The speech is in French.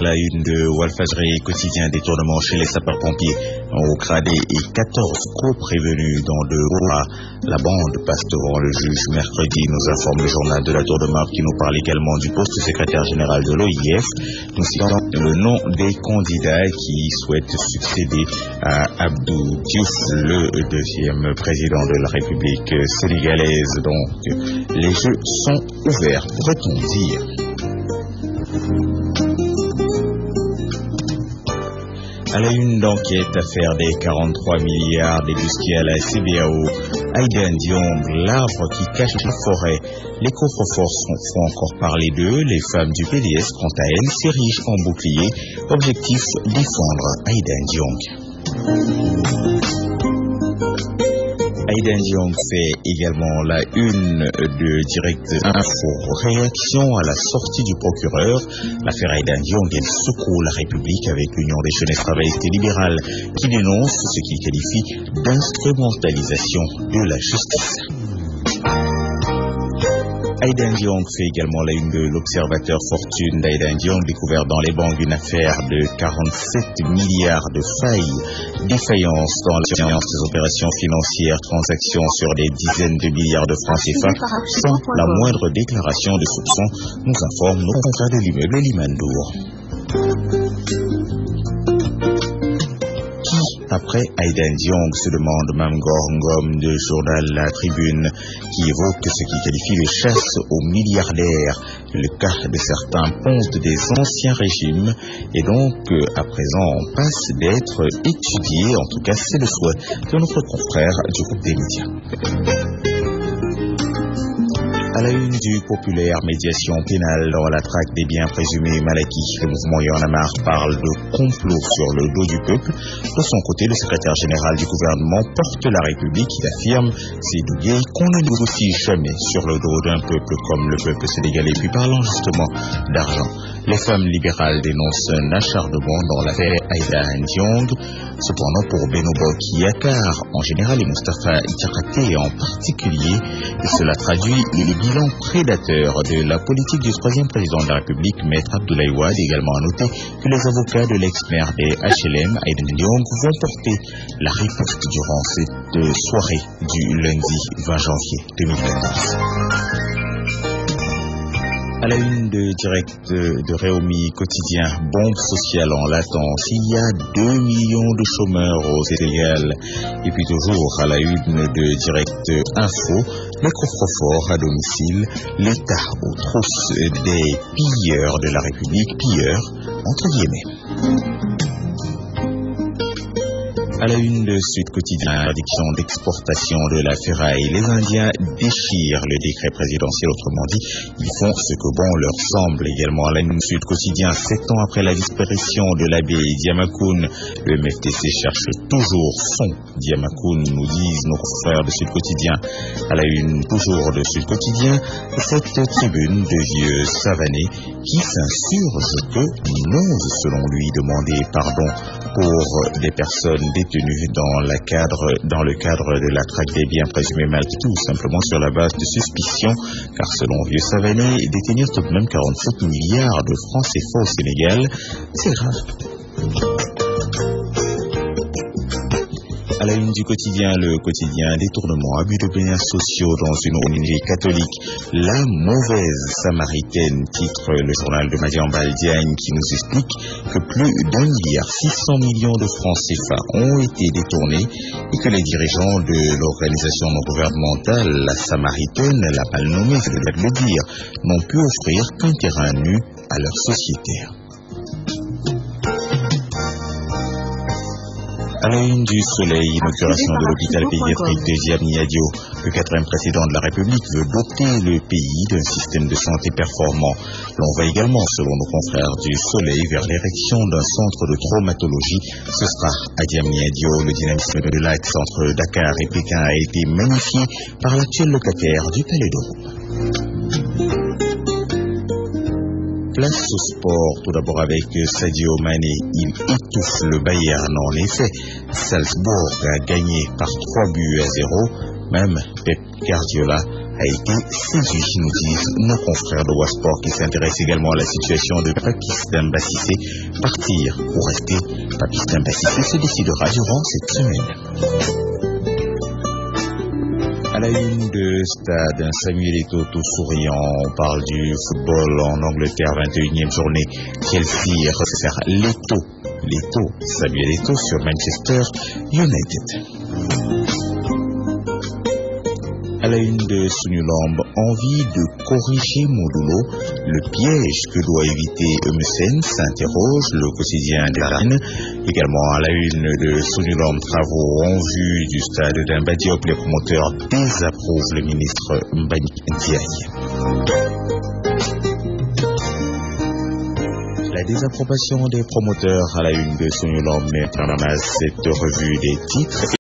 la une de Walfadjri quotidien, détournement chez les sapeurs-pompiers au Cradé et 14 co-prévenus dans de Roura. La bande passe devant le juge mercredi, nous informe le journal de la Tour de Marne qui nous parle également du poste secrétaire général de l'OIF. Nous citons le nom des candidats qui souhaitent succéder à Abdou Diouf, le deuxième président de la République sénégalaise. Donc, les jeux sont ouverts, pourrait-on dire. À la une d'enquête, affaire des 43 milliards débusqués à la CBAO, Aïda Ndiong, l'arbre qui cache la forêt. Les coffres-forts font encore parler d'eux. Les femmes du PDS, quant à elles, s'érigent en bouclier. Objectif, défendre Aïda Ndiong. Aïda Ndiong fait également la une de Direct Info. Réaction à la sortie du procureur. L'affaire Aïda Ndiong, elle secoue la République avec l'Union des jeunesses travaillistes et libérales qui dénonce ce qu'il qualifie d'instrumentalisation de la justice. Aïda Ndiong fait également la une de l'Observateur. Fortune d'Aïda Ndiong découvert dans les banques une affaire de 47 milliards de failles, défaillance dans la surveillance des opérations financières, transactions sur des dizaines de milliards de francs CFA sans la moindre déclaration de soupçon, nous informe nos confrères de l'immeuble Limandour. Après Aïda Ndiong, se demande Mamgor Ngom de journal La Tribune, qui évoque ce qu'il qualifie de chasse aux milliardaires. Le cas de certains pontes des anciens régimes et donc à présent passe d'être étudié. En tout cas, c'est le souhait de notre confrère du groupe des médias. À la une du populaire, médiation pénale dans la traque des biens présumés mal acquis. Le mouvement Y'en a marre parle de complot sur le dos du peuple. De son côté, le secrétaire général du gouvernement porte la République. Il affirme, c'est douillet, qu'on ne négocie jamais sur le dos d'un peuple comme le peuple sénégalais. Puis parlant justement d'argent, les femmes libérales dénoncent un acharnement dans l'affaire Aïda Ndiong. Cependant, pour Benobo Yakar en général et Moustapha Diakhaté en particulier, cela traduit le bilan prédateur de la politique du troisième président de la République, Maître Abdoulaye Wade. Également à noter que les avocats de l'ex-maire des HLM, Aïda Ndiong, vont porter la riposte durant cette soirée du lundi 20 janvier 2014. À la une de Direct de Réumi quotidien, bombe sociale en latence. Il y a 2 millions de chômeurs au Sénégal. Et puis toujours à la une de Direct Info, les coffres-forts à domicile, l'État aux trousses des pilleurs de la République, pilleurs entre guillemets. À la une de Sud Quotidien, interdiction d'exportation de la ferraille. Les Indiens déchirent le décret présidentiel, autrement dit, ils font ce que bon leur semble. Également à la une Sud Quotidien, 7 ans après la disparition de l'abbé Diamacoune, le MFDC cherche toujours son Diamacoune, nous disent nos confrères de Sud Quotidien. À la une toujours de Sud Quotidien, cette tribune de vieux Savané qui s'insurge que n'ose selon lui demander pardon pour des personnes détenues dans le cadre de la traque des biens présumés mal acquis, tout simplement sur la base de suspicion, car selon Vieux Savané, détenir tout de même 47 milliards de francs CFA au Sénégal, c'est grave. À la une du quotidien, le quotidien détournement, abus de biens sociaux dans une ONG catholique. La mauvaise samaritaine, titre le journal de Madiambal Diagne, qui nous explique que plus d'1,6 milliard de francs CFA ont été détournés et que les dirigeants de l'organisation non gouvernementale, la Samaritaine, la mal nommée, je dois le dire, n'ont pu offrir qu'un terrain nu à leurs sociétaires. À la une du Soleil, inauguration de l'hôpital pédiatrique de Diamniadio. Le 4e président de la République veut doter le pays d'un système de santé performant. L'on va également, selon nos confrères du Soleil, vers l'érection d'un centre de traumatologie. Ce sera à Diamniadio. Le dynamisme de l'axe entre Dakar et Pékin a été magnifié par l'actuel locataire du Palais de Rome. Place au sport, tout d'abord avec Sadio Mané. Il étouffe le Bayern. En effet, Salzbourg a gagné par 3 buts à 0. Même Pep Guardiola a été séduit, nous disent nos confrères de Wasport qui s'intéressent également à la situation de Papis Demba Cissé. Partir ou rester, Papis Demba Cissé se décidera durant cette semaine. À la une de Stade, Samuel Eto'o tout souriant. On parle du football en Angleterre, 21e journée. Chelsea resserre l'Eto'o, Samuel Eto'o sur Manchester United. À la une de Sunulamb, envie de corriger Modulo, le piège que doit éviter Eumsen, s'interroge le quotidien de la Reine. Également à la une de Sunulamb, travaux en vue du stade d'Emba Diop, les promoteurs désapprouvent le ministre Mbagnick Ndiaye. La désapprobation des promoteurs à la une de Sunulamb met en amasse cette revue des titres.